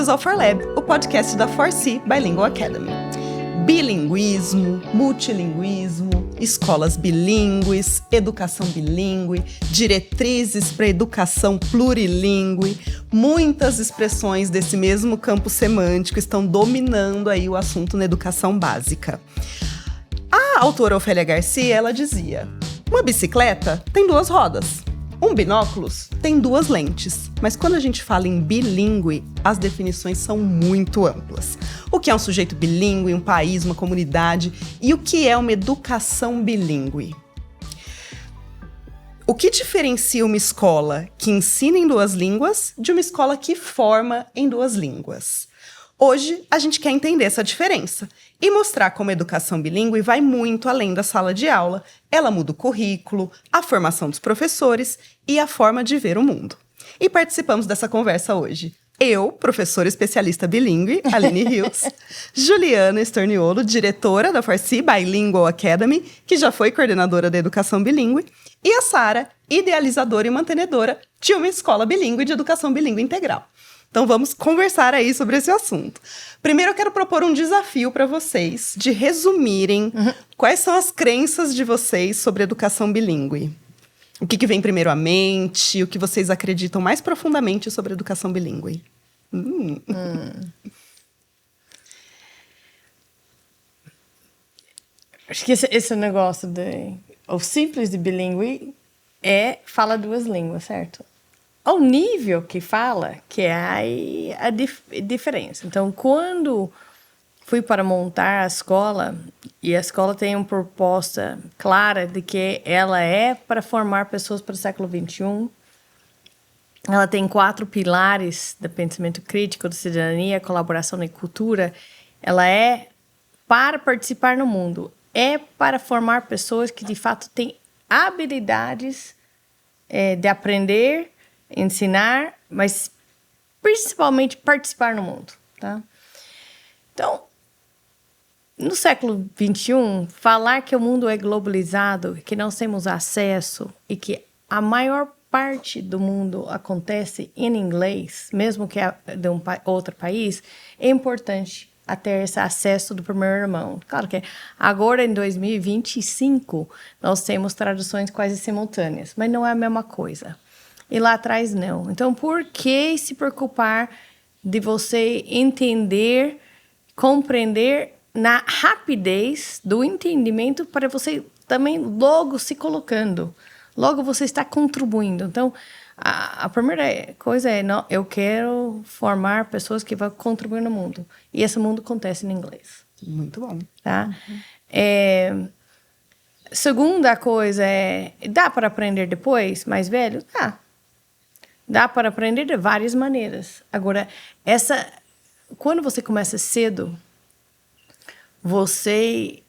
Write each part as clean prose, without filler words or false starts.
Bem-vindos ao ForLab, o podcast da ForSee Bilingual Academy. Bilinguismo, multilinguismo, escolas bilíngues, educação bilíngue, diretrizes para educação plurilíngue, muitas expressões desse mesmo campo semântico estão dominando aí o assunto na educação básica. A autora Ofélia Garcia, ela dizia: uma bicicleta tem duas rodas. Um binóculos tem duas lentes, mas quando a gente fala em bilíngue, as definições são muito amplas. O que é um sujeito bilíngue, um país, uma comunidade, e o que é uma educação bilíngue? O que diferencia uma escola que ensina em duas línguas de uma escola que forma em duas línguas? Hoje, a gente quer entender essa diferença e mostrar como a educação bilíngue vai muito além da sala de aula. Ela muda o currículo, a formação dos professores e a forma de ver o mundo. E participamos dessa conversa hoje. Eu, professora especialista bilíngue, Aline Rios, Juliana Storniolo, diretora da ForSee Bilingual Academy, que já foi coordenadora da educação bilíngue, e a Sara, idealizadora e mantenedora de uma escola bilíngue de educação bilíngue integral. Então vamos conversar aí sobre esse assunto. Primeiro eu quero propor um desafio para vocês de resumirem quais são as crenças de vocês sobre educação bilíngue. O que vem primeiro à mente, o que vocês acreditam mais profundamente sobre educação bilíngue. Acho que esse negócio o simples de bilíngue fala duas línguas, certo? Ao nível que fala, que é a diferença. Então, quando fui para montar a escola, e a escola tem uma proposta clara de que ela é para formar pessoas para o século XXI, ela tem 4 pilares do pensamento crítico, de cidadania, colaboração e cultura. Ela é para participar no mundo, é para formar pessoas que, de fato, têm habilidades de aprender, ensinar, mas principalmente participar no mundo, tá? Então, no século XXI, falar que o mundo é globalizado, que nós temos acesso e que a maior parte do mundo acontece em inglês, mesmo que é de outro país, é importante a ter esse acesso do primeiro irmão. Claro que agora, em 2025, nós temos traduções quase simultâneas, mas não é a mesma coisa. E lá atrás, não. Então, por que se preocupar de você entender, compreender na rapidez do entendimento para você também logo se colocando? Logo você está contribuindo. Então, a primeira coisa é, não, eu quero formar pessoas que vão contribuir no mundo. E esse mundo acontece em inglês. Muito bom. Tá? Segunda coisa dá para aprender depois, mais velho? Dá para aprender de várias maneiras. Agora, quando você começa cedo, você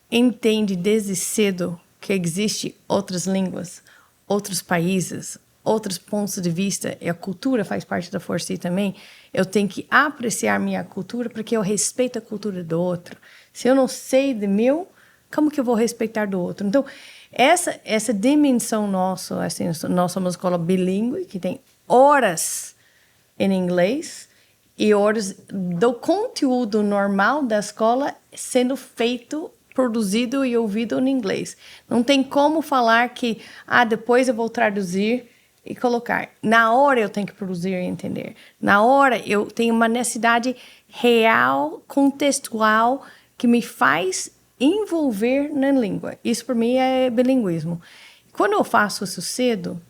entende desde cedo que existem outras línguas, outros países, outros pontos de vista, e a cultura faz parte da ForSee também. Eu tenho que apreciar minha cultura porque eu respeito a cultura do outro. Se eu não sei de meu, como que eu vou respeitar do outro? Então, essa dimensão nossa, assim, nós somos uma escola bilíngue, que tem horas em inglês e horas do conteúdo normal da escola sendo feito, produzido e ouvido em inglês. Não tem como falar que, depois eu vou traduzir e colocar. Na hora eu tenho que produzir e entender. Na hora eu tenho uma necessidade real, contextual, que me faz envolver na língua. Isso, para mim, é bilinguismo. Quando eu faço isso cedo,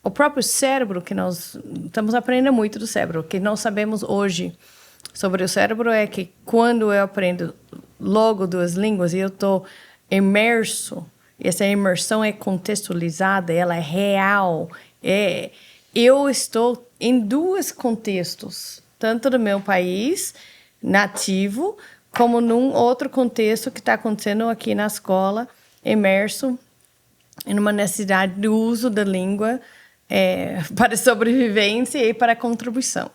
o próprio cérebro, que nós estamos aprendendo muito do cérebro, o que nós sabemos hoje sobre o cérebro é que quando eu aprendo logo duas línguas e eu estou imerso, essa imersão é contextualizada, ela é real, eu estou em 2 contextos, tanto no meu país nativo, como num outro contexto que está acontecendo aqui na escola, imerso em uma necessidade de uso da língua para sobrevivência e para contribuição.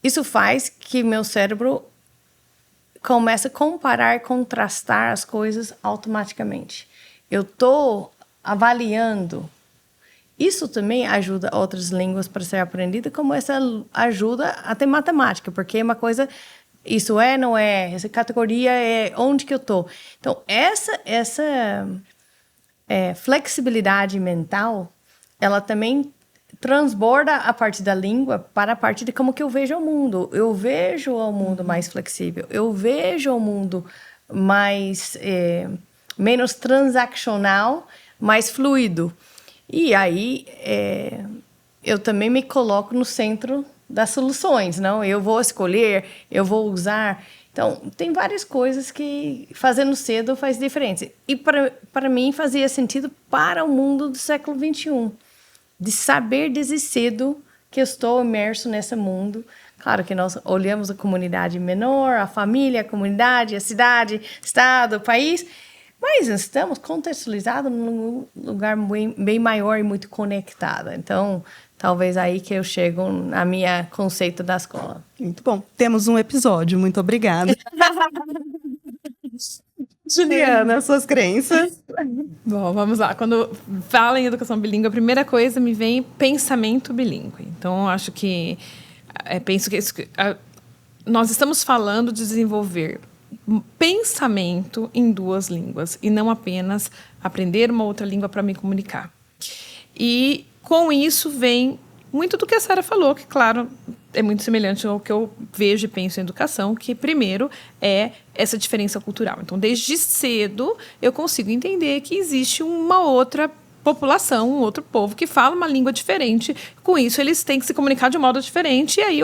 Isso faz que meu cérebro comece a comparar e contrastar as coisas automaticamente. Eu estou avaliando Isso também ajuda outras línguas para ser aprendida, como essa ajuda até matemática, porque é uma coisa, isso é, não é, essa categoria é onde que eu tô. Então, essa flexibilidade mental, ela também transborda a parte da língua para a parte de como que eu vejo o mundo. Eu vejo o mundo mais flexível, eu vejo o mundo mais menos transaccional, mais fluido. E aí eu também me coloco no centro das soluções, não? Eu vou escolher, eu vou usar. Então, tem várias coisas que fazendo cedo faz diferença. E para mim fazia sentido para o mundo do século XXI. De saber desde cedo que eu estou imerso nesse mundo. Claro que nós olhamos a comunidade menor, a família, a comunidade, a cidade, estado, o país, mas estamos contextualizados num lugar bem maior e muito conectado. Então, talvez aí que eu chego na minha conceito da escola. Muito bom. Temos um episódio. Muito obrigada. Juliana, suas crenças? Bom, vamos lá. Quando fala em educação bilíngue, a primeira coisa me vem pensamento bilíngue. Então, eu acho que penso que nós estamos falando de desenvolver pensamento em duas línguas e não apenas aprender uma outra língua para me comunicar. E com isso vem muito do que a Sara falou, que, claro, é muito semelhante ao que eu vejo e penso em educação, que primeiro é essa diferença cultural. Então, desde cedo, eu consigo entender que existe uma outra população, um outro povo que fala uma língua diferente. Com isso, eles têm que se comunicar de um modo diferente. E aí,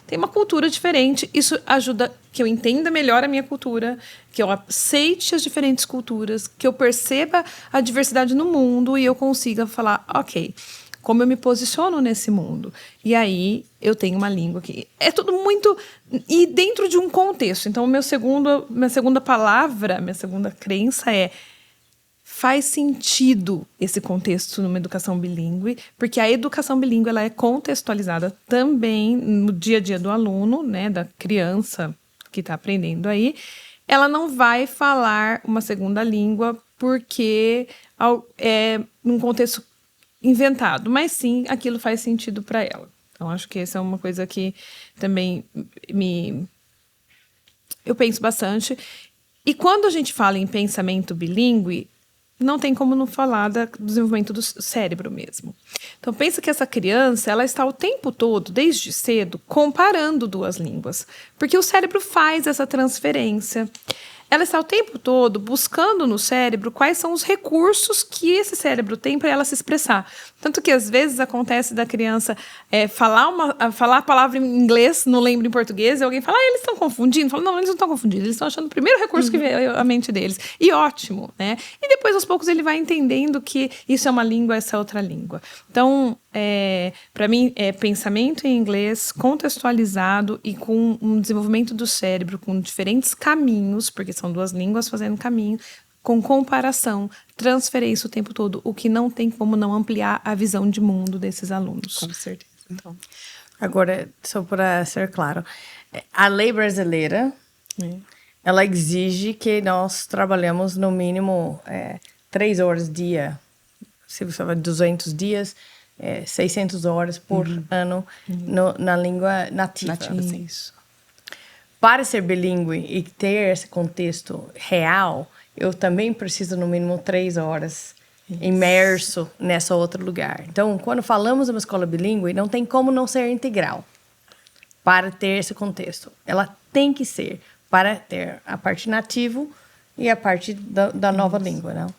tem uma cultura diferente. Isso ajuda que eu entenda melhor a minha cultura, que eu aceite as diferentes culturas, que eu perceba a diversidade no mundo e eu consiga falar, ok, como eu me posiciono nesse mundo. E aí, eu tenho uma língua que é tudo muito... E dentro de um contexto. Então, minha segunda palavra, minha segunda crença é: faz sentido esse contexto numa educação bilíngue, porque a educação bilíngue ela é contextualizada também no dia a dia do aluno, né, da criança que está aprendendo aí. Ela não vai falar uma segunda língua porque é num contexto inventado, mas sim, aquilo faz sentido para ela. Então, acho que essa é uma coisa que também eu penso bastante. E quando a gente fala em pensamento bilíngue, não tem como não falar do desenvolvimento do cérebro mesmo. Então, pensa que essa criança, ela está o tempo todo, desde cedo, comparando duas línguas, porque o cérebro faz essa transferência. Ela está o tempo todo buscando no cérebro quais são os recursos que esse cérebro tem para ela se expressar. Tanto que, às vezes, acontece da criança falar a palavra em inglês, não lembra em português, e alguém fala, eles estão confundindo. Fala, não, eles não estão confundindo, eles estão achando o primeiro recurso que veio à mente deles. E ótimo, né? E depois, aos poucos, ele vai entendendo que isso é uma língua, essa é outra língua. Então, para mim, é pensamento em inglês contextualizado e com um desenvolvimento do cérebro com diferentes caminhos, porque são duas línguas fazendo caminho, com comparação, transferência o tempo todo, o que não tem como não ampliar a visão de mundo desses alunos. Com certeza. Então, Agora, só para ser claro, a lei brasileira, ela exige que nós trabalhemos no mínimo 3 horas dia. Se você falar 200 dias, 600 horas por ano na língua nativa. isso. Para ser bilíngue e ter esse contexto real, eu também preciso, no mínimo, 3 horas imerso nesse outro lugar. Então, quando falamos de uma escola bilíngue, não tem como não ser integral para ter esse contexto. Ela tem que ser para ter a parte nativo e a parte da nova língua, não?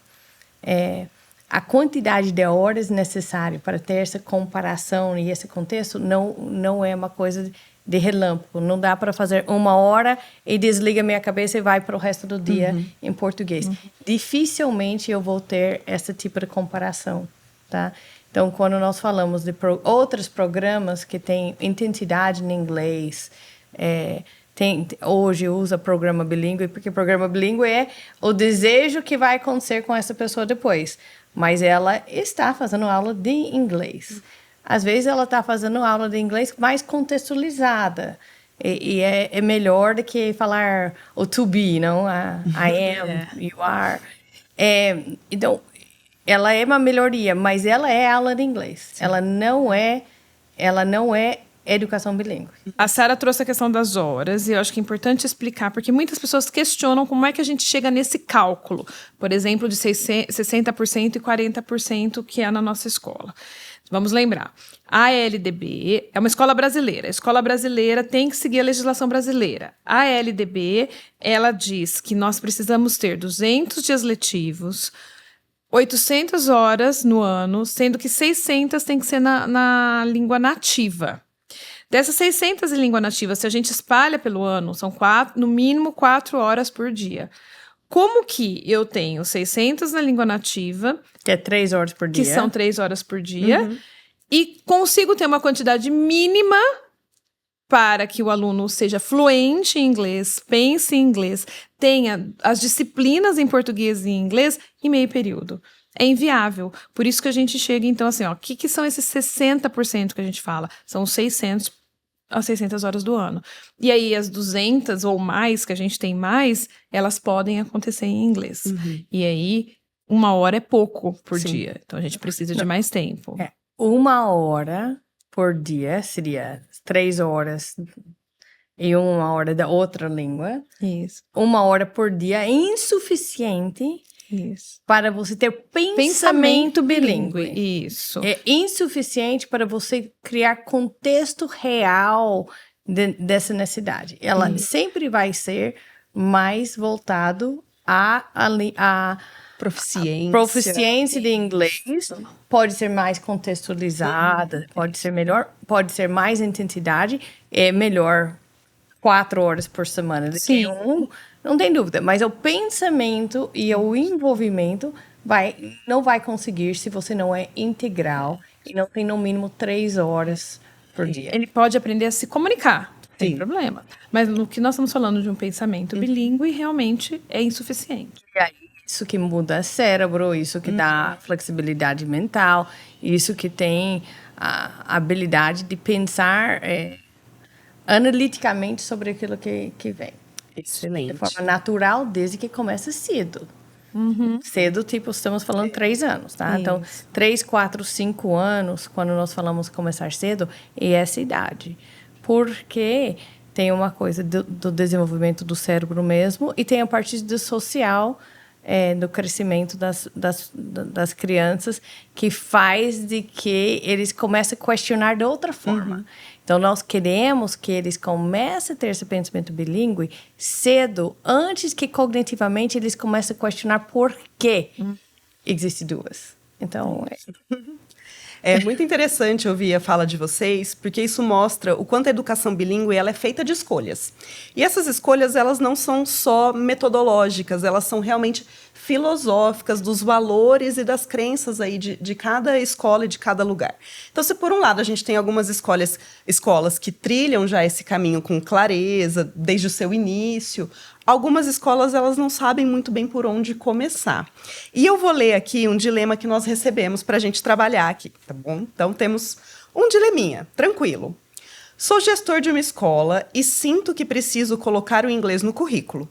A quantidade de horas necessária para ter essa comparação e esse contexto não é uma coisa de relâmpago. Não dá para fazer 1 hora e desliga minha cabeça e vai para o resto do dia em português. Dificilmente eu vou ter esse tipo de comparação, tá? Então, quando nós falamos de outros programas que têm intensidade em inglês, hoje usa programa bilíngue, porque programa bilíngue é o desejo que vai acontecer com essa pessoa depois. Mas ela está fazendo aula de inglês. Às vezes, ela está fazendo aula de inglês mais contextualizada. E é melhor do que falar o to be, não? I am, you are. Então, ela é uma melhoria, mas ela é aula de inglês. Ela não é educação bilíngue. A Sara trouxe a questão das horas e eu acho que é importante explicar, porque muitas pessoas questionam como é que a gente chega nesse cálculo, por exemplo, de 60% e 40% que é na nossa escola. Vamos lembrar, a LDB é uma escola brasileira. A escola brasileira tem que seguir a legislação brasileira. A LDB, ela diz que nós precisamos ter 200 dias letivos, 800 horas no ano, sendo que 600 tem que ser na língua nativa. Dessas 600 em língua nativa, se a gente espalha pelo ano, são no mínimo 4 horas por dia. Como que eu tenho 600 na língua nativa... Que é 3 horas por dia. Que são 3 horas por dia. E consigo ter uma quantidade mínima para que o aluno seja fluente em inglês, pense em inglês, tenha as disciplinas em português e em inglês em meio período. É inviável. Por isso que a gente chega, então, assim, ó, o que são esses 60% que a gente fala? São 600 as 600 horas do ano. E aí, as 200 ou mais, que a gente tem mais, elas podem acontecer em inglês. E aí, 1 hora é pouco por dia. Então, a gente precisa de mais tempo. 1 hora por dia seria 3 horas e 1 hora da outra língua. Isso. 1 hora por dia é insuficiente para você ter pensamento bilíngue. Isso. É insuficiente para você criar contexto real dessa necessidade. Ela sempre vai ser mais voltado a proficiência de inglês. Pode ser mais contextualizada, pode ser melhor, pode ser mais intensidade. É melhor 4 horas por semana do que 1. Não tem dúvida, mas o pensamento e o envolvimento não vai conseguir se você não é integral e não tem no mínimo 3 horas por dia. Ele pode aprender a se comunicar, sem problema. Mas no que nós estamos falando de um pensamento bilíngue, realmente é insuficiente. E aí, isso que muda o cérebro, isso que dá flexibilidade mental, isso que tem a habilidade de pensar analiticamente sobre aquilo que vem. Excelente. De forma natural, desde que começa cedo. Cedo, tipo, estamos falando 3 anos, tá? Isso. Então, 3, 4, 5 anos, quando nós falamos começar cedo, é essa idade. Porque tem uma coisa do desenvolvimento do cérebro mesmo e tem a parte do social, do crescimento das crianças, que faz de que eles comecem a questionar de outra forma. Então, nós queremos que eles comecem a ter esse pensamento bilíngue cedo, antes que cognitivamente eles comecem a questionar por que existem duas. Então, É muito interessante ouvir a fala de vocês, porque isso mostra o quanto a educação bilíngue ela é feita de escolhas. E essas escolhas, elas não são só metodológicas, elas são realmente filosóficas, dos valores e das crenças aí de cada escola e de cada lugar. Então, se por um lado a gente tem algumas escolas que trilham já esse caminho com clareza, desde o seu início, algumas escolas elas não sabem muito bem por onde começar. E eu vou ler aqui um dilema que nós recebemos para a gente trabalhar aqui, tá bom? Então, temos um dileminha, tranquilo. Sou gestor de uma escola e sinto que preciso colocar o inglês no currículo.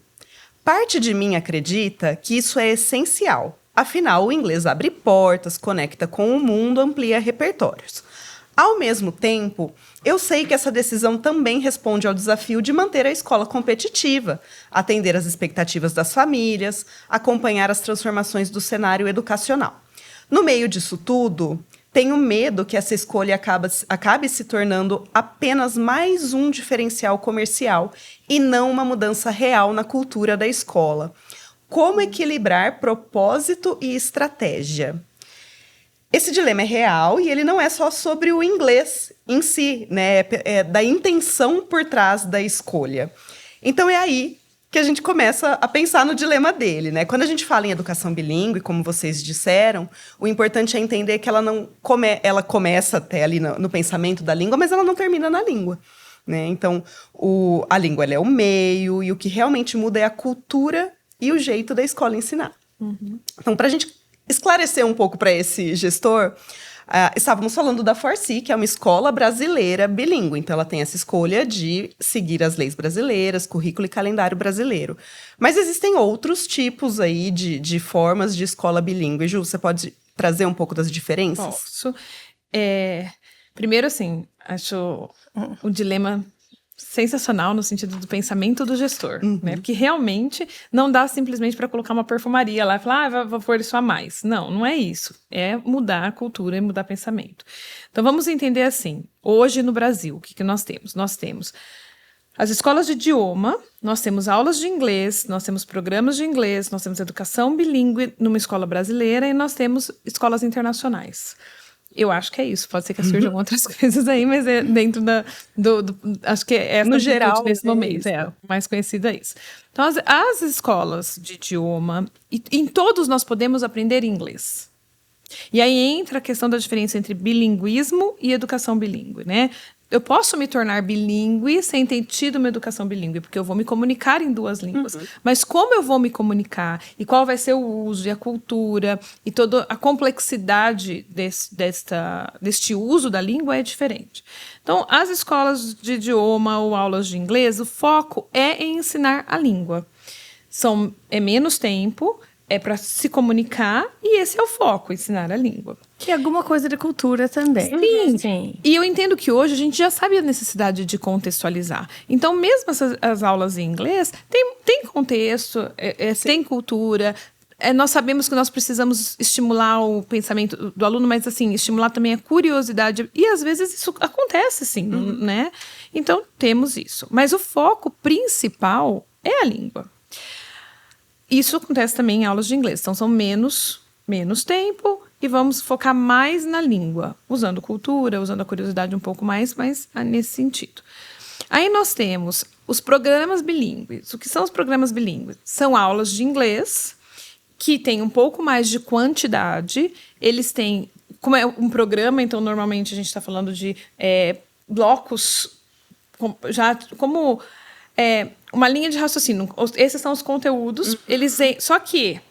Parte de mim acredita que isso é essencial. Afinal, o inglês abre portas, conecta com o mundo, amplia repertórios. Ao mesmo tempo, eu sei que essa decisão também responde ao desafio de manter a escola competitiva, atender às expectativas das famílias, acompanhar as transformações do cenário educacional. No meio disso tudo, tenho medo que essa escolha acabe se tornando apenas mais um diferencial comercial e não uma mudança real na cultura da escola. Como equilibrar propósito e estratégia? Esse dilema é real e ele não é só sobre o inglês em si, né? É da intenção por trás da escolha. Então é aí que a gente começa a pensar no dilema dele, né? Quando a gente fala em educação bilíngue, como vocês disseram, o importante é entender que ela começa até ali no pensamento da língua, mas ela não termina na língua, né? Então, a língua ela é o meio e o que realmente muda é a cultura e o jeito da escola ensinar. Então, para a gente esclarecer um pouco para esse gestor, estávamos falando da Forci, que é uma escola brasileira bilíngue. Então, ela tem essa escolha de seguir as leis brasileiras, currículo e calendário brasileiro. Mas existem outros tipos aí de formas de escola bilíngue. Ju, você pode trazer um pouco das diferenças? Posso. Primeiro, assim, acho um dilema sensacional no sentido do pensamento do gestor, né? Porque realmente não dá simplesmente para colocar uma perfumaria lá e falar, vou pôr isso a mais. Não, não é isso. É mudar a cultura e mudar pensamento. Então, vamos entender assim. Hoje, no Brasil, o que nós temos? Nós temos as escolas de idioma, nós temos aulas de inglês, nós temos programas de inglês, nós temos educação bilíngue numa escola brasileira e nós temos escolas internacionais. Eu acho que é isso. Pode ser que surjam outras coisas aí, mas é dentro acho que é essa no geral nesse momento. Mais conhecida isso. Então, as escolas de idioma, em todos nós podemos aprender inglês. E aí entra a questão da diferença entre bilinguismo e educação bilíngue, né? Eu posso me tornar bilíngue sem ter tido uma educação bilíngue, porque eu vou me comunicar em duas línguas. Mas como eu vou me comunicar? E qual vai ser o uso e a cultura? E toda a complexidade deste uso da língua é diferente. Então, as escolas de idioma ou aulas de inglês, o foco é em ensinar a língua. É menos tempo, é para se comunicar e esse é o foco, ensinar a língua. E alguma coisa de cultura também. Sim. E eu entendo que hoje a gente já sabe a necessidade de contextualizar. Então, mesmo as aulas em inglês, tem contexto, tem cultura. Nós sabemos que nós precisamos estimular o pensamento do aluno, mas assim, estimular também a curiosidade. E às vezes isso acontece, sim, né? Então, temos isso. Mas o foco principal é a língua. Isso acontece também em aulas de inglês. Então, são menos tempo e vamos focar mais na língua, usando cultura, usando a curiosidade um pouco mais, mas nesse sentido. Aí nós temos os programas bilíngues. O que são os programas bilíngues? São aulas de inglês que têm um pouco mais de quantidade. Eles têm, como é um programa, então normalmente a gente está falando de blocos, como uma linha de raciocínio. Esses são os conteúdos. Só que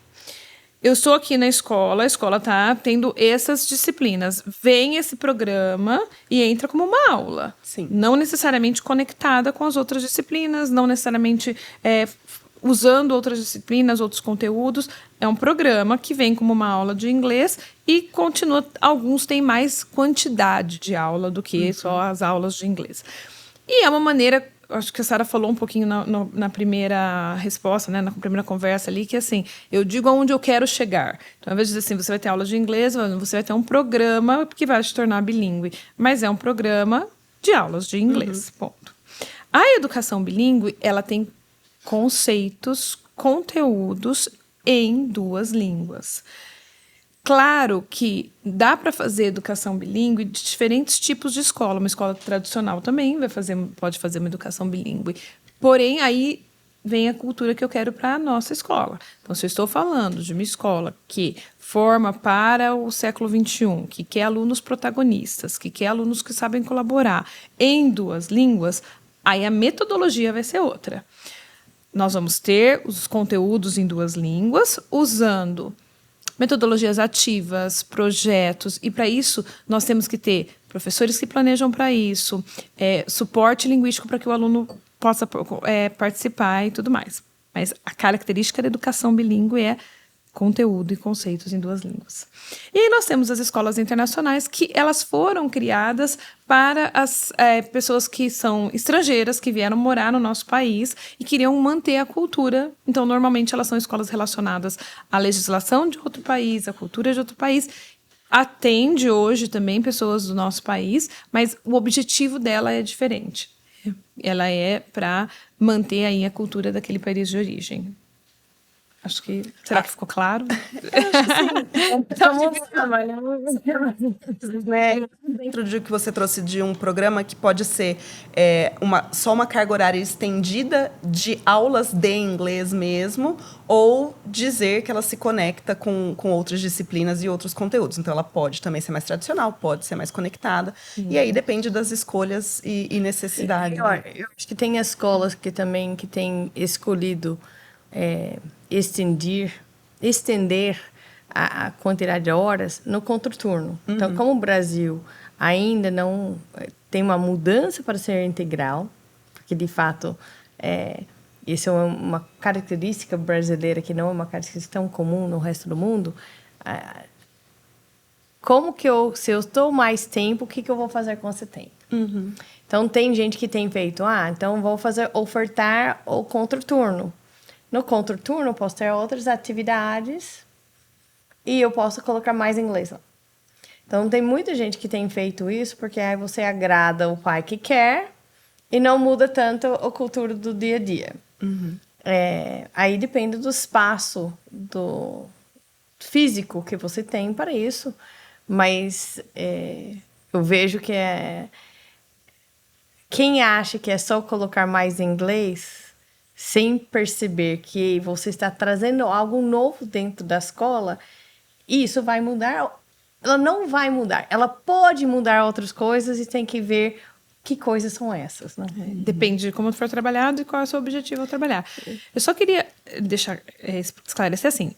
eu estou aqui na escola, a escola está tendo essas disciplinas. Vem esse programa e entra como uma aula. Sim. Não necessariamente conectada com as outras disciplinas, não necessariamente usando outras disciplinas, outros conteúdos. É um programa que vem como uma aula de inglês e continua. Alguns têm mais quantidade de aula do que só as aulas de inglês. E é uma maneira. Acho que a Sara falou um pouquinho na primeira resposta, né, na primeira conversa ali, que assim, eu digo aonde eu quero chegar. Então, ao invés de dizer assim, você vai ter aula de inglês, você vai ter um programa que vai te tornar bilíngue. Mas é um programa de aulas de inglês, ponto. A educação bilíngue, ela tem conceitos, conteúdos em duas línguas. Claro que dá para fazer educação bilíngue de diferentes tipos de escola. Uma escola tradicional também pode fazer uma educação bilíngue. Porém, aí vem a cultura que eu quero para a nossa escola. Então, se eu estou falando de uma escola que forma para o século XXI, que quer alunos protagonistas, que quer alunos que sabem colaborar em duas línguas, aí a metodologia vai ser outra. Nós vamos ter os conteúdos em duas línguas, usando metodologias ativas, projetos, e para isso nós temos que ter professores que planejam para isso, suporte linguístico para que o aluno possa participar e tudo mais. Mas a característica da educação bilíngue é conteúdo e conceitos em duas línguas. E aí nós temos as escolas internacionais que elas foram criadas para as pessoas que são estrangeiras, que vieram morar no nosso país e queriam manter a cultura. Então, normalmente, elas são escolas relacionadas à legislação de outro país, à cultura de outro país. Atende hoje também pessoas do nosso país, mas o objetivo dela é diferente. Ela é para manter aí a cultura daquele país de origem. Acho que... Será que ficou claro? Dentro do que você trouxe de um programa que pode ser só uma carga horária estendida de aulas de inglês mesmo, ou dizer que ela se conecta com outras disciplinas e outros conteúdos. Então, ela pode também ser mais tradicional, pode ser mais conectada. E aí depende das escolhas e necessidades. Eu acho que tem escolas que têm escolhido estender a quantidade de horas no contraturno. Então, como o Brasil ainda não tem uma mudança para ser integral, porque, de fato, isso é uma característica brasileira que não é uma característica tão comum no resto do mundo, se eu estou mais tempo, o que eu vou fazer com esse tempo? Então, tem gente que tem feito, então vou ofertar o contraturno. No contraturno, eu posso ter outras atividades e eu posso colocar mais inglês lá. Então, tem muita gente que tem feito isso, porque aí você agrada o pai que quer e não muda tanto a cultura do dia a dia. Aí depende do espaço, do físico que você tem para isso, mas eu vejo que quem acha que é só colocar mais inglês, sem perceber que você está trazendo algo novo dentro da escola, isso vai mudar. Ela não vai mudar. Ela pode mudar outras coisas e tem que ver que coisas são essas, né? Depende de como for trabalhado e qual é o seu objetivo ao trabalhar. Eu só queria deixar esclarecer assim.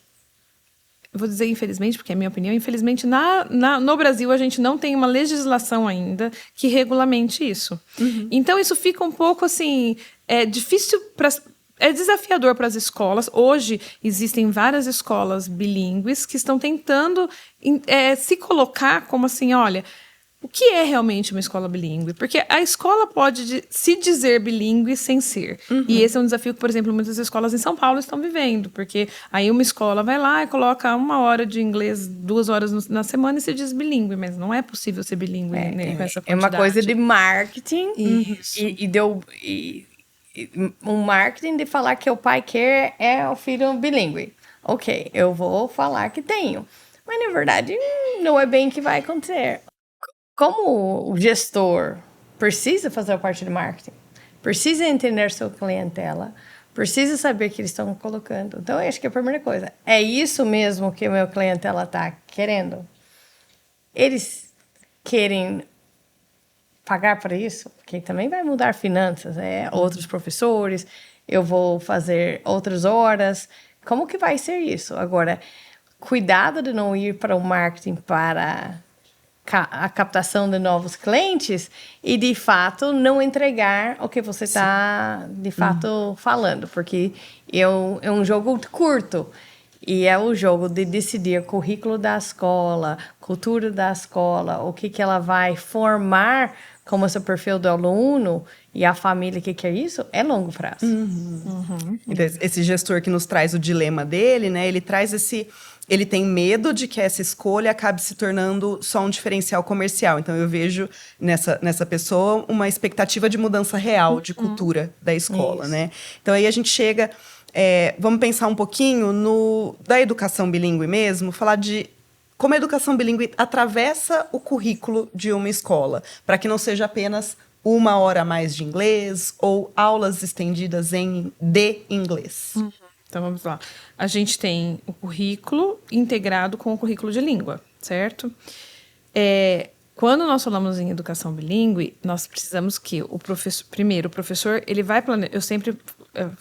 Eu vou dizer infelizmente, porque é a minha opinião, infelizmente no Brasil a gente não tem uma legislação ainda que regulamente isso. Então isso fica um pouco assim, difícil é desafiador para as escolas. Hoje existem várias escolas bilíngues que estão tentando se colocar como assim, olha, o que é realmente uma escola bilíngue? Porque a escola pode se dizer bilíngue sem ser. E esse é um desafio que, por exemplo, muitas escolas em São Paulo estão vivendo. Porque aí uma escola vai lá e coloca 1 hora de inglês, 2 horas na semana e se diz bilíngue. Mas não é possível ser bilíngue, né, com essa quantidade. É uma coisa de marketing. Isso. E um marketing de falar que o pai quer o filho bilíngue. Ok, eu vou falar que tenho. Mas, na verdade, não é bem que vai acontecer. Como o gestor precisa fazer a parte de marketing, precisa entender sua clientela, precisa saber o que eles estão colocando. Então, eu acho que a primeira coisa, é isso mesmo que o meu clientela está querendo? Eles querem pagar para isso? Porque também vai mudar finanças, outros professores, eu vou fazer outras horas. Como que vai ser isso? Agora, cuidado de não ir para o marketing para a captação de novos clientes e, de fato, não entregar o que você está, de fato, falando. Porque é um jogo curto. E é o jogo de decidir o currículo da escola, cultura da escola, o que ela vai formar como seu perfil do aluno e a família que quer isso, é longo prazo. Então, esse gestor que nos traz o dilema dele, né? Ele tem medo de que essa escolha acabe se tornando só um diferencial comercial. Então, eu vejo nessa pessoa uma expectativa de mudança real de cultura da escola, né? Então, aí a gente chega... vamos pensar um pouquinho da educação bilíngue mesmo, falar de como a educação bilíngue atravessa o currículo de uma escola, para que não seja apenas 1 hora a mais de inglês ou aulas estendidas de inglês. Então, vamos lá. A gente tem o currículo integrado com o currículo de língua, certo? Quando nós falamos em educação bilíngue, nós precisamos que o professor, ele vai planejar... Eu sempre...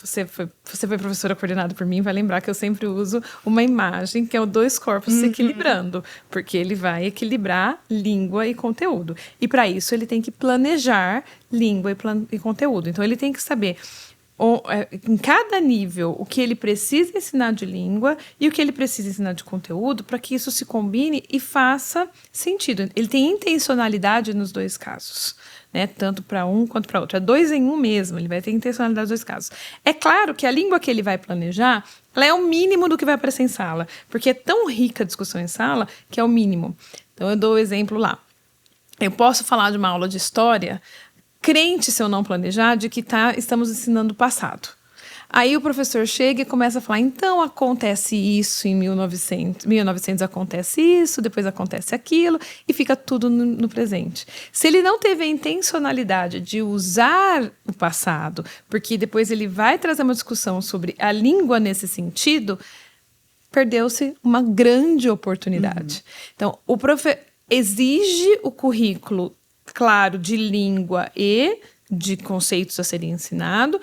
Você foi professora coordenada por mim, vai lembrar que eu sempre uso uma imagem que é o 2 corpos se equilibrando, porque ele vai equilibrar língua e conteúdo. E, para isso, ele tem que planejar língua e conteúdo. Então, ele tem que saber... em cada nível, o que ele precisa ensinar de língua e o que ele precisa ensinar de conteúdo para que isso se combine e faça sentido. Ele tem intencionalidade nos 2 casos, né? Tanto para um quanto para outro. É 2 em 1 mesmo, ele vai ter intencionalidade nos 2 casos. É claro que a língua que ele vai planejar, ela é o mínimo do que vai aparecer em sala, porque é tão rica a discussão em sala que é o mínimo. Então, eu dou o exemplo lá. Eu posso falar de uma aula de história... crente, se eu não planejar, de que estamos ensinando o passado. Aí o professor chega e começa a falar, então acontece isso em 1900 acontece isso, depois acontece aquilo, e fica tudo no presente. Se ele não teve a intencionalidade de usar o passado, porque depois ele vai trazer uma discussão sobre a língua nesse sentido, perdeu-se uma grande oportunidade. Então, exige o currículo claro, de língua e de conceitos a serem ensinados,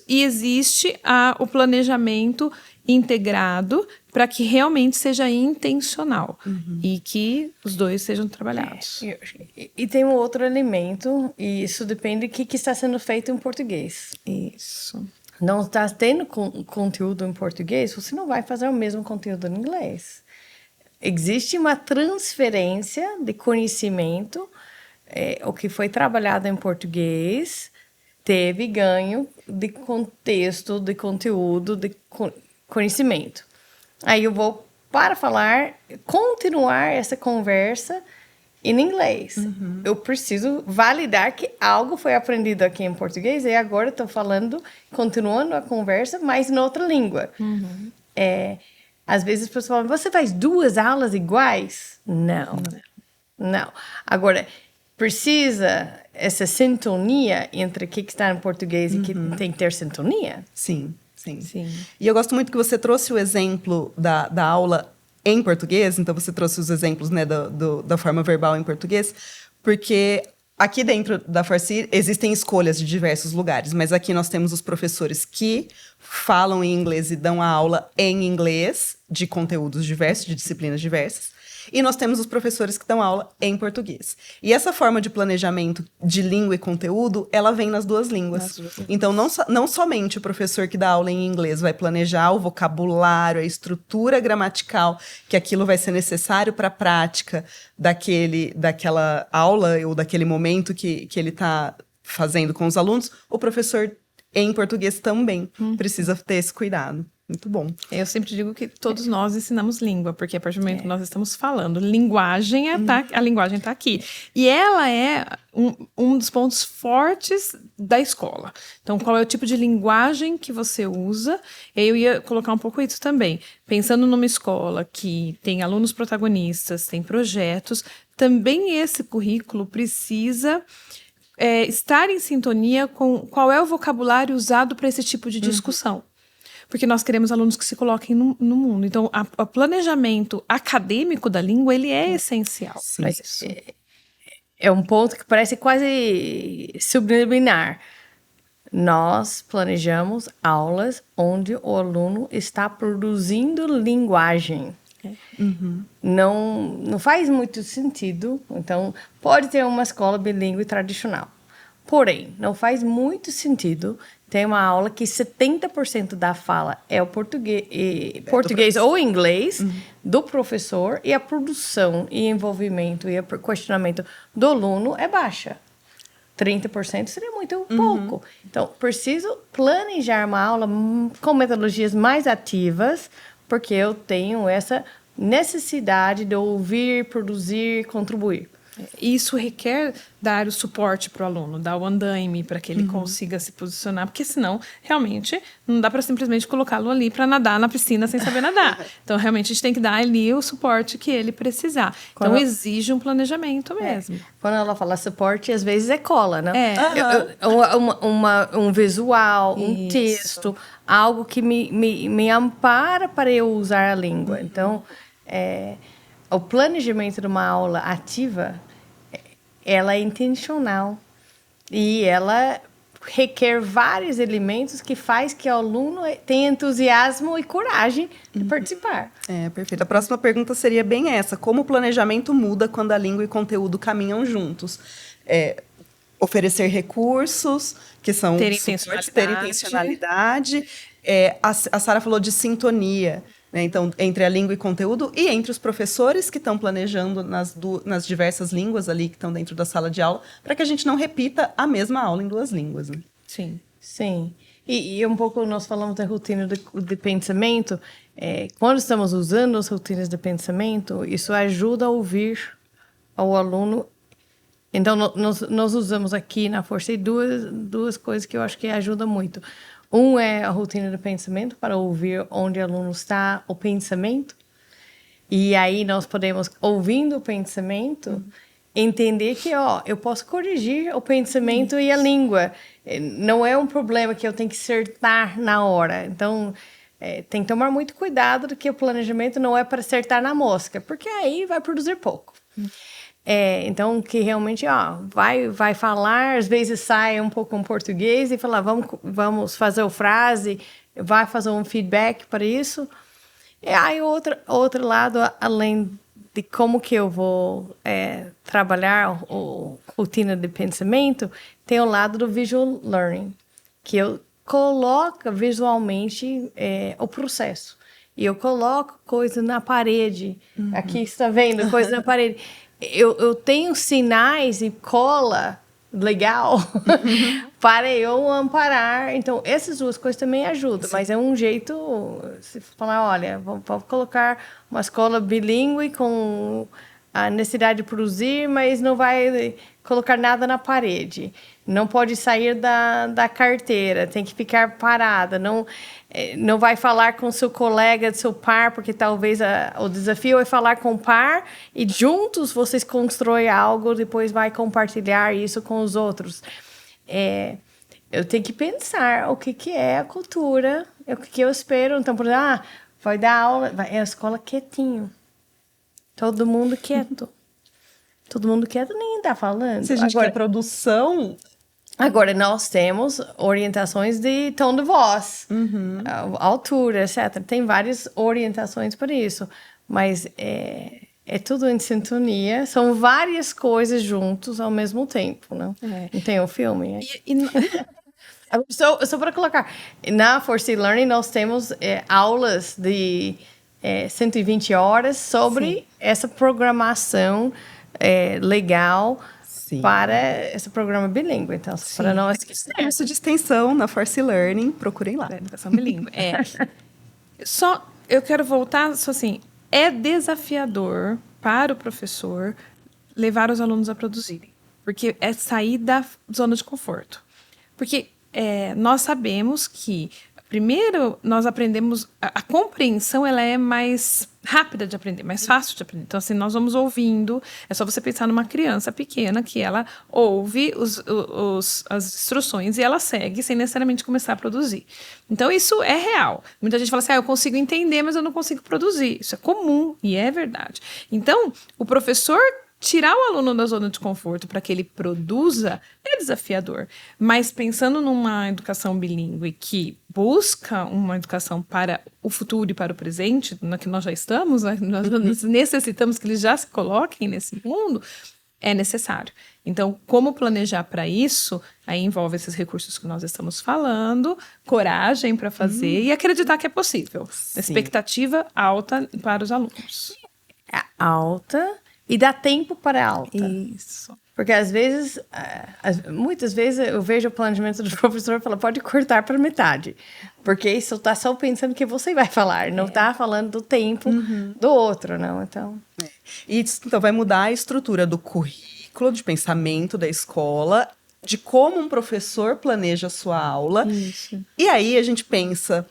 e existe o planejamento integrado para que realmente seja intencional e que os 2 sejam trabalhados. E tem um outro elemento, e isso depende do que está sendo feito em português. Isso. Não está tendo conteúdo em português, você não vai fazer o mesmo conteúdo em inglês. existe uma transferência de conhecimento, o que foi trabalhado em português teve ganho de contexto, de conteúdo, de conhecimento. Aí eu vou continuar essa conversa em inglês. Eu preciso validar que algo foi aprendido aqui em português e agora estou continuando a conversa, mas em outra língua. Às vezes as pessoas falam, você faz 2 aulas iguais? Não. Agora, precisa essa sintonia entre o que está em português e que tem que ter sintonia? Sim. E eu gosto muito que você trouxe o exemplo da aula em português, então você trouxe os exemplos, né, da forma verbal em português, porque aqui dentro da Farsi existem escolhas de diversos lugares, mas aqui nós temos os professores que falam em inglês e dão a aula em inglês, de conteúdos diversos, de disciplinas diversas, e nós temos os professores que dão aula em português. E essa forma de planejamento de língua e conteúdo, ela vem nas 2 línguas. Então, não somente o professor que dá aula em inglês vai planejar o vocabulário, a estrutura gramatical, que aquilo vai ser necessário para a prática daquela aula ou daquele momento que ele está fazendo com os alunos, o professor em português também precisa ter esse cuidado. Muito bom. Eu sempre digo que todos nós ensinamos língua, porque a partir do momento que nós estamos falando, linguagem, a linguagem está aqui. E ela é um dos pontos fortes da escola. Então, qual é o tipo de linguagem que você usa? Eu ia colocar um pouco isso também. Pensando numa escola que tem alunos protagonistas, tem projetos, também esse currículo precisa estar em sintonia com qual é o vocabulário usado para esse tipo de discussão. Porque nós queremos alunos que se coloquem no mundo. Então, o planejamento acadêmico da língua, ele é essencial. Sim, mas é um ponto que parece quase subliminar. Nós planejamos aulas onde o aluno está produzindo linguagem. Não faz muito sentido. Então, pode ter uma escola bilíngue tradicional. Porém, não faz muito sentido ter uma aula que 70% da fala é o português ou inglês do professor e a produção e envolvimento e o questionamento do aluno é baixa. 30% seria muito pouco. Então, preciso planejar uma aula com metodologias mais ativas, porque eu tenho essa necessidade de ouvir, produzir, contribuir. Isso requer dar o suporte para o aluno, dar o andaime para que ele consiga se posicionar, porque senão, realmente, não dá para simplesmente colocá-lo ali para nadar na piscina sem saber nadar. Então, realmente, a gente tem que dar ali o suporte que ele precisar. Então, exige um planejamento mesmo. Quando ela fala suporte, às vezes é cola, né? Um visual, um texto, algo que me ampara para eu usar a língua. Então, o planejamento de uma aula ativa, ela é intencional e ela requer vários elementos que faz que o aluno tenha entusiasmo e coragem de participar. Perfeito. A próxima pergunta seria bem essa. Como o planejamento muda quando a língua e conteúdo caminham juntos? Oferecer recursos, que são ter intencionalidade. A Sara falou de sintonia, né? Então, entre a língua e conteúdo e entre os professores que estão planejando nas diversas línguas ali que estão dentro da sala de aula, para que a gente não repita a mesma aula em 2 línguas. Né? Sim. E um pouco nós falamos da rotina de pensamento. Quando estamos usando as rotinas de pensamento, isso ajuda a ouvir ao aluno. Então, nós usamos aqui na Força duas coisas que eu acho que ajudam muito. Um é a rotina de pensamento, para ouvir onde o aluno está, o pensamento. E aí nós podemos, ouvindo o pensamento, entender que eu posso corrigir o pensamento e a língua. Não é um problema que eu tenho que acertar na hora. Então, tem que tomar muito cuidado de que o planejamento não é para acertar na mosca, porque aí vai produzir pouco. Então, que realmente, vai falar, às vezes sai um pouco em português e fala, vamos fazer a frase, vai fazer um feedback para isso. E aí, outro lado, além de como que eu vou trabalhar a rotina de pensamento, tem o lado do visual learning, que eu coloco visualmente o processo. e eu coloco coisa na parede. Aqui está vendo coisa na parede. Eu tenho sinais e cola legal para eu amparar. Então, essas duas coisas também ajudam. Sim. Mas é um jeito, se falar, olha, vamos colocar uma escola bilíngue com a necessidade de produzir, mas não vai colocar nada na parede. Não pode sair da carteira, tem que ficar parada. Não vai falar com seu colega, seu par, porque talvez o desafio é falar com o par e juntos vocês constroem algo, depois vai compartilhar isso com os outros. Eu tenho que pensar o que é a cultura, o que eu espero. Então, por exemplo, vai dar aula, é a escola quietinho. Todo mundo quieto. Todo mundo quieto, ninguém está falando. Se a gente quer produção... Agora, nós temos orientações de tom de voz, altura, etc. Tem várias orientações para isso, mas é tudo em sintonia. São várias coisas juntos ao mesmo tempo, não? Não tem o filme? Só para colocar, na For-C Learning nós temos aulas de 120 horas sobre essa programação legal, sim, para esse programa bilíngue. Então, sim, para nós que curso de extensão na For-C Learning, procurem lá. Educação bilíngue. Só eu quero voltar, só assim, é desafiador para o professor levar os alunos a produzirem, porque é sair da zona de conforto. Porque nós sabemos que primeiro, nós aprendemos... A compreensão, ela é mais rápida de aprender, mais fácil de aprender. Então, assim, nós vamos ouvindo... É só você pensar numa criança pequena que ela ouve as instruções e ela segue sem necessariamente começar a produzir. Então, isso é real. Muita gente fala assim, eu consigo entender, mas eu não consigo produzir. Isso é comum e é verdade. Então, o professor... Tirar o aluno da zona de conforto para que ele produza é desafiador. Mas pensando numa educação bilíngue que busca uma educação para o futuro e para o presente, na que nós já estamos, né? Nós necessitamos que eles já se coloquem nesse mundo, é necessário. Então, como planejar para isso? Aí envolve esses recursos que nós estamos falando, coragem para fazer e acreditar que é possível. Sim. Expectativa alta para os alunos. Alta... E dá tempo para a alta. Isso. Porque às vezes, muitas vezes eu vejo o planejamento do professor e falo, pode cortar para metade. Porque isso está só pensando que você vai falar, não está falando do tempo do outro, não. Então... E então vai mudar a estrutura do currículo, de pensamento da escola, de como um professor planeja a sua aula. Isso. E aí a gente pensa...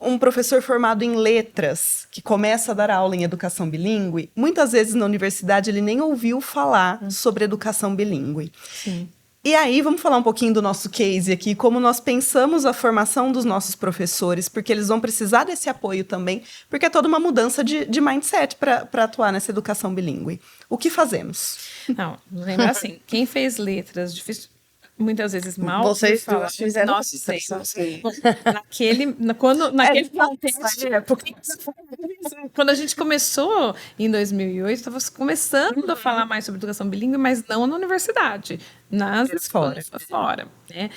um professor formado em letras, que começa a dar aula em educação bilíngue, muitas vezes na universidade ele nem ouviu falar sobre educação bilíngue. Sim. E aí, vamos falar um pouquinho do nosso case aqui, como nós pensamos a formação dos nossos professores, porque eles vão precisar desse apoio também, porque é toda uma mudança de mindset para atuar nessa educação bilíngue. O que fazemos? Não, lembra assim, quem fez letras, difícil... Muitas vezes mal. Vocês duas fizeram. Nós naquele contexto. Quando a gente começou em 2008, estava começando a falar mais sobre educação bilíngue, mas não na universidade, nas escolas fora. Né?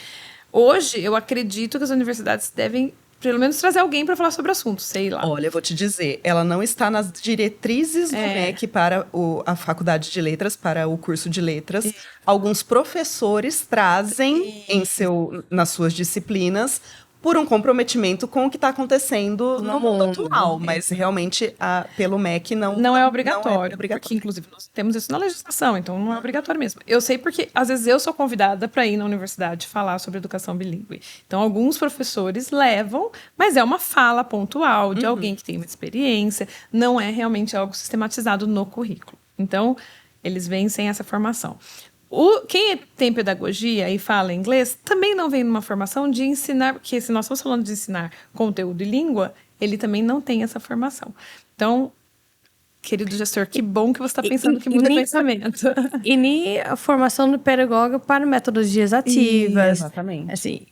Hoje, eu acredito que as universidades devem pelo menos trazer alguém para falar sobre o assunto, sei lá. Olha, eu vou te dizer, ela não está nas diretrizes do MEC para a Faculdade de Letras, para o curso de Letras. Alguns professores trazem nas suas disciplinas por um comprometimento com o que está acontecendo no mundo atual, mas realmente pelo MEC não é obrigatório, porque inclusive nós temos isso na legislação, então não é obrigatório mesmo. Eu sei porque às vezes eu sou convidada para ir na universidade falar sobre educação bilíngue. Então alguns professores levam, mas é uma fala pontual de alguém que tem uma experiência, não é realmente algo sistematizado no currículo. Então eles vêm sem essa formação. Quem tem pedagogia e fala inglês também não vem numa formação de ensinar, porque se nós estamos falando de ensinar conteúdo e língua, ele também não tem essa formação. Então, querido gestor, que bom que você está pensando que muda pensamento. E nem a formação do pedagogo para metodologias ativas. Exatamente. Assim,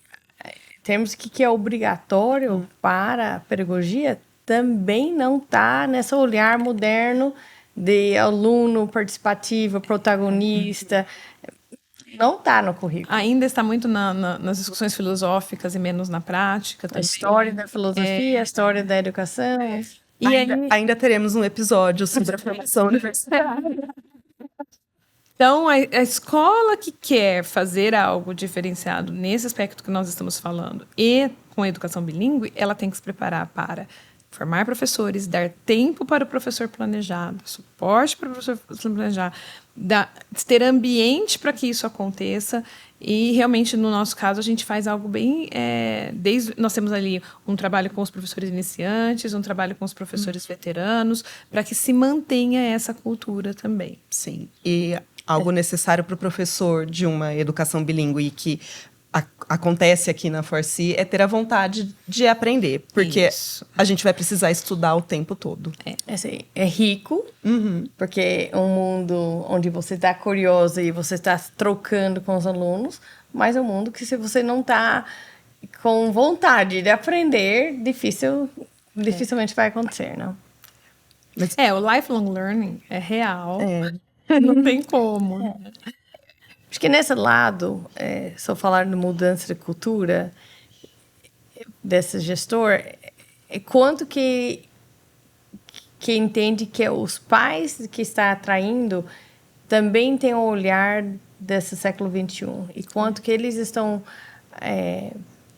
temos que é obrigatório para a pedagogia, também não está nesse olhar moderno de aluno participativo, protagonista. não está no currículo. Ainda está muito nas discussões filosóficas e menos na prática A também. história da filosofia, a história da educação. E Ainda teremos um episódio sobre a formação universitária. Então, a escola que quer fazer algo diferenciado nesse aspecto que nós estamos falando e com a educação bilíngue, ela tem que se preparar para formar professores, dar tempo para o professor planejar, suporte para o professor planejar, ter ambiente para que isso aconteça. E realmente, no nosso caso, a gente faz algo bem... nós temos ali um trabalho com os professores iniciantes, um trabalho com os professores veteranos, para que se mantenha essa cultura também. Sim, e algo necessário para o professor de uma educação bilíngue e que acontece aqui na Forci é ter a vontade de aprender, porque a gente vai precisar estudar o tempo todo. Assim, é rico, porque é um mundo onde você está curioso e você está trocando com os alunos, mas é um mundo que se você não está com vontade de aprender, dificilmente vai acontecer, não? O lifelong learning é real. Não tem como. Acho que nesse lado, se eu falar de mudança de cultura desse gestor, é quanto que entende que os pais que está atraindo também têm um olhar desse século XXI e quanto que eles estão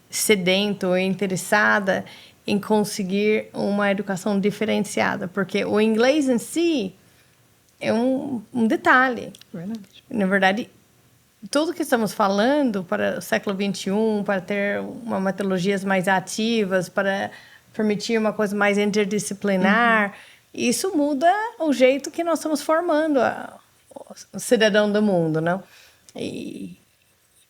sedentos ou interessados em conseguir uma educação diferenciada, porque o inglês em si é um detalhe. Verdade. Na verdade, tudo que estamos falando para o século XXI, para ter uma metodologias mais ativas, para permitir uma coisa mais interdisciplinar, isso muda o jeito que nós estamos formando o cidadão do mundo, não? E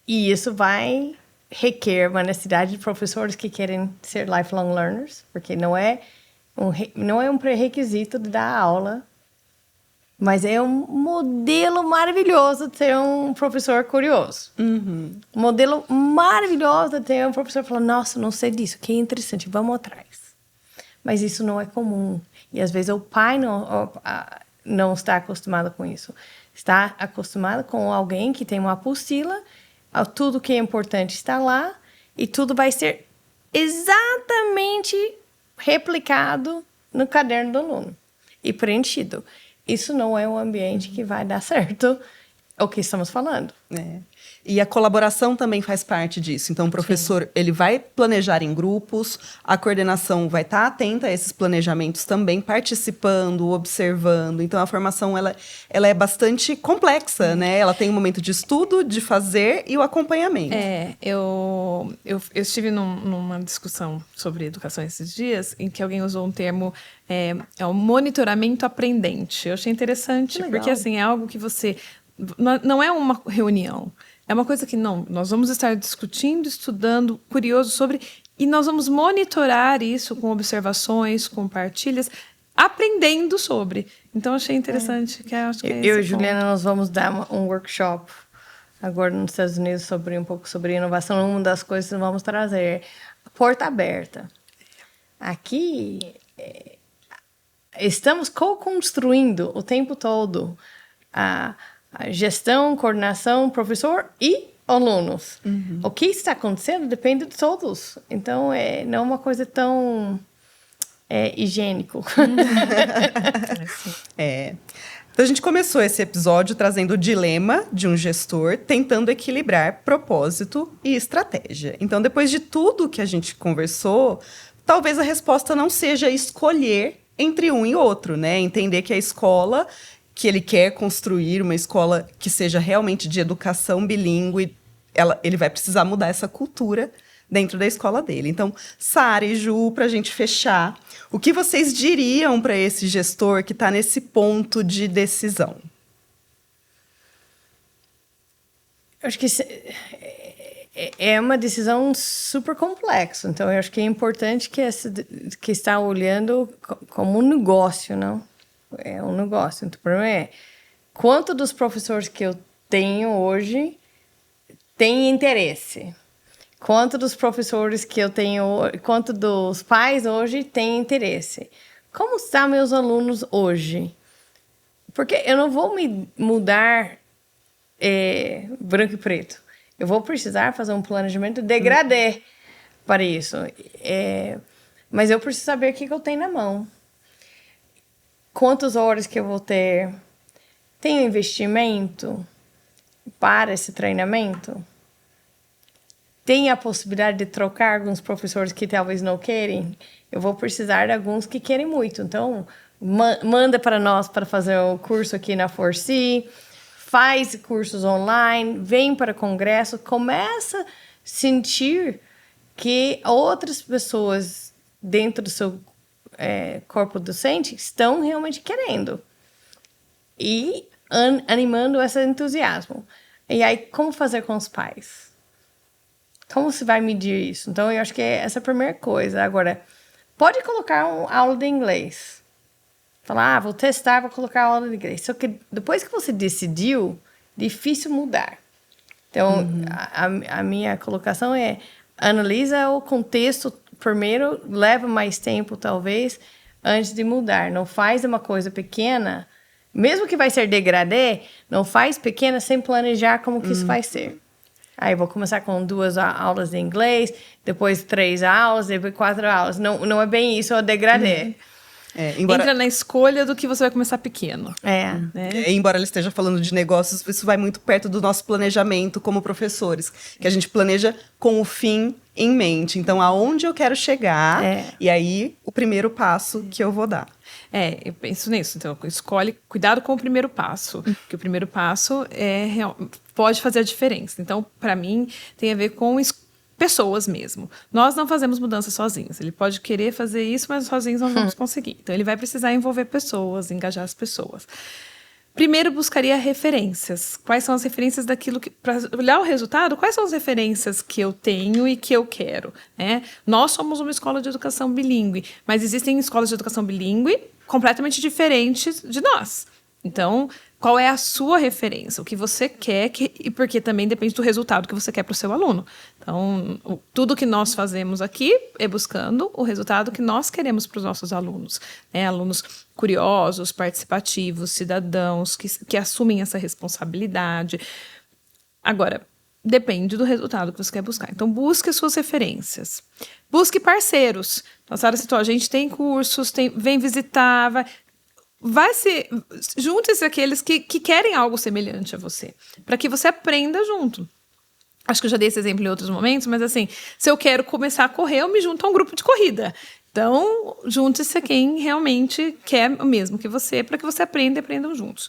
isso vai requer uma necessidade de professores que querem ser lifelong learners, porque não é um pré-requisito de dar aula, mas é um modelo maravilhoso de ser um professor curioso. Um modelo maravilhoso de ter um professor falando, nossa, não sei disso, que interessante, vamos atrás. Mas isso não é comum. E às vezes o pai não está acostumado com isso. Está acostumado com alguém que tem uma apostila, tudo que é importante está lá, e tudo vai ser exatamente replicado no caderno do aluno e preenchido. Isso não é um ambiente que vai dar certo o que estamos falando. E a colaboração também faz parte disso. Então, o professor ele vai planejar em grupos, a coordenação vai estar atenta a esses planejamentos também, participando, observando. Então, a formação ela é bastante complexa, né? Ela tem um momento de estudo, de fazer e o acompanhamento. Eu estive numa discussão sobre educação esses dias, em que alguém usou um termo, o monitoramento aprendente. Eu achei interessante, porque assim, é algo que você... Não é uma reunião. É uma coisa que nós vamos estar discutindo, estudando, curioso sobre, e nós vamos monitorar isso com observações, com partilhas, aprendendo sobre. Então, achei interessante. Acho que eu e Juliana, nós vamos dar um workshop agora nos Estados Unidos um pouco sobre inovação. Uma das coisas que vamos trazer é a porta aberta. Aqui, estamos co-construindo o tempo todo a gestão, coordenação, professor e alunos. O que está acontecendo depende de todos. Então, não é uma coisa tão higiênico. Então, a gente começou esse episódio trazendo o dilema de um gestor tentando equilibrar propósito e estratégia. Então, depois de tudo que a gente conversou, talvez a resposta não seja escolher entre um e outro, né? Entender que a escola que ele quer construir, uma escola que seja realmente de educação bilíngue, ele vai precisar mudar essa cultura dentro da escola dele. Então, Sara e Ju, para a gente fechar, o que vocês diriam para esse gestor que está nesse ponto de decisão? Eu acho que é uma decisão super complexa. Então, eu acho que é importante que está olhando como um negócio, não? É um negócio. Então, o problema é quanto dos professores que eu tenho hoje tem interesse? Quanto dos professores que eu tenho, quanto dos pais hoje tem interesse? Como estão meus alunos hoje? Porque eu não vou me mudar branco e preto. Eu vou precisar fazer um planejamento degradê para isso. Mas eu preciso saber o que eu tenho na mão. Quantas horas que eu vou ter? Tenho investimento para esse treinamento? Tem a possibilidade de trocar alguns professores que talvez não querem? Eu vou precisar de alguns que querem muito. Então, manda para nós para fazer o curso aqui na Forsee, faz cursos online, vem para congresso, começa a sentir que outras pessoas dentro do seu corpo docente estão realmente querendo e animando esse entusiasmo. E aí, como fazer com os pais? Como se vai medir isso? Então, eu acho que essa é a primeira coisa. Agora, pode colocar uma aula de inglês. Falar, vou testar, vou colocar aula de inglês. Só que depois que você decidiu, difícil mudar. Então, a minha colocação é, analisa o contexto primeiro, leva mais tempo, talvez, antes de mudar. Não faz uma coisa pequena, mesmo que vai ser degradê, não faz pequena sem planejar como que isso vai ser. Aí eu vou começar com 2 aulas de inglês, depois 3 aulas, depois 4 aulas. Não é bem isso, é degradê. Entra na escolha do que você vai começar pequeno. Embora ela esteja falando de negócios, isso vai muito perto do nosso planejamento como professores, que a gente planeja com o fim em mente. Então, aonde eu quero chegar, e aí o primeiro passo que eu vou dar. Eu penso nisso. Então, escolhe, cuidado com o primeiro passo, porque o primeiro passo pode fazer a diferença. Então, para mim, tem a ver com pessoas mesmo. Nós não fazemos mudança sozinhos. Ele pode querer fazer isso, mas sozinhos não vamos conseguir. Então, ele vai precisar envolver pessoas, engajar as pessoas. Primeiro, buscaria referências. Quais são as referências daquilo que... Para olhar o resultado, quais são as referências que eu tenho e que eu quero? Né? Nós somos uma escola de educação bilíngue, mas existem escolas de educação bilíngue completamente diferentes de nós. Então, qual é a sua referência? O que você quer, e porque também depende do resultado que você quer para o seu aluno. Então, tudo que nós fazemos aqui é buscando o resultado que nós queremos para os nossos alunos. Né? Alunos curiosos, participativos, cidadãos, que assumem essa responsabilidade. Agora, depende do resultado que você quer buscar. Então, busque as suas referências. Busque parceiros. A Sara citou, a gente tem cursos, vem visitar, junte-se aqueles que querem algo semelhante a você, para que você aprenda junto. Acho que eu já dei esse exemplo em outros momentos, mas assim, se eu quero começar a correr, eu me junto a um grupo de corrida. Então, junte-se a quem realmente quer o mesmo que você, para que você aprenda e aprendam juntos.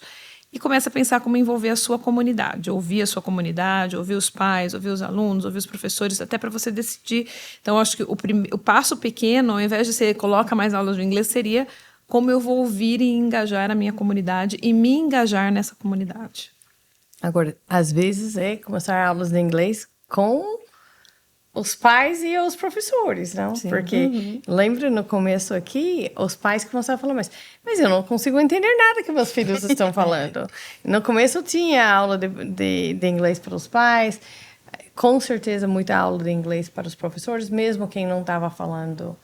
E comece a pensar como envolver a sua comunidade, ouvir a sua comunidade, ouvir os pais, ouvir os alunos, ouvir os professores, até para você decidir. Então, acho que o passo pequeno, ao invés de você coloca mais aulas de inglês, seria como eu vou ouvir e engajar a minha comunidade e me engajar nessa comunidade. Agora, às vezes começar aulas de inglês com os pais e os professores, não? Sim. Porque lembra no começo aqui, os pais começaram a falar, mas eu não consigo entender nada que meus filhos estão falando. No começo tinha aula de inglês para os pais, com certeza muita aula de inglês para os professores, mesmo quem não estava falando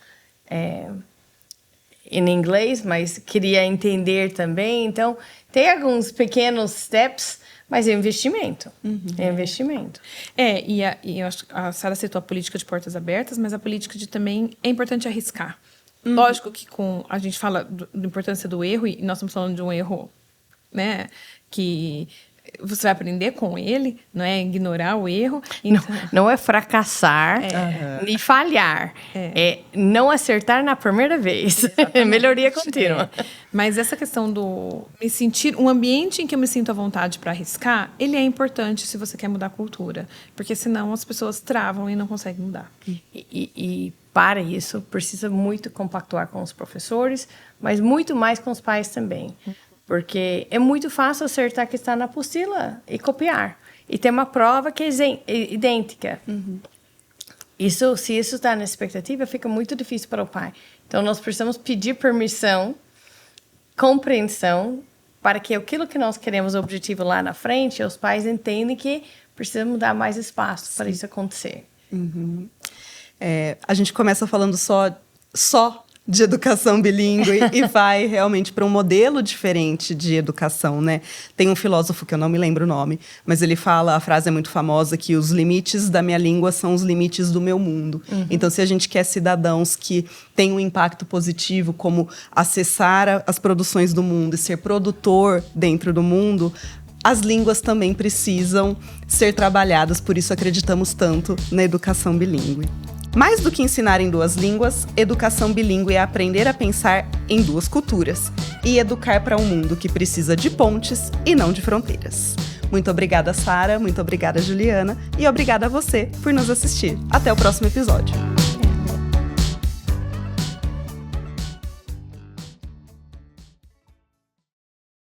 em inglês, mas queria entender também. Então, tem alguns pequenos steps, mas é investimento. É investimento. E eu acho que a Sara citou a política de portas abertas, mas a política de também é importante arriscar. Lógico que a gente fala da importância do erro, e nós estamos falando de um erro, né, que você vai aprender com ele, não é ignorar o erro. Então... Não é fracassar e falhar. É não acertar na primeira vez. Melhoria contínua. Mas essa questão do me sentir... Um ambiente em que eu me sinto à vontade para arriscar, ele é importante se você quer mudar a cultura. Porque senão as pessoas travam e não conseguem mudar. E para isso, precisa muito compactuar com os professores, mas muito mais com os pais também. Porque é muito fácil acertar que está na apostila e copiar. E tem uma prova que é idêntica. Se isso está na expectativa, fica muito difícil para o pai. Então, nós precisamos pedir permissão, compreensão, para que aquilo que nós queremos, o objetivo lá na frente, os pais entendem que precisamos dar mais espaço para isso acontecer. A gente começa falando só de educação bilíngue e vai realmente para um modelo diferente de educação, né? Tem um filósofo que eu não me lembro o nome, mas ele fala, a frase é muito famosa, que os limites da minha língua são os limites do meu mundo. Então, se a gente quer cidadãos que têm um impacto positivo, como acessar as produções do mundo e ser produtor dentro do mundo, as línguas também precisam ser trabalhadas, por isso acreditamos tanto na educação bilíngue. Mais do que ensinar em 2 línguas, educação bilíngue é aprender a pensar em 2 culturas e educar para um mundo que precisa de pontes e não de fronteiras. Muito obrigada, Sara, muito obrigada, Juliana, e obrigada a você por nos assistir. Até o próximo episódio.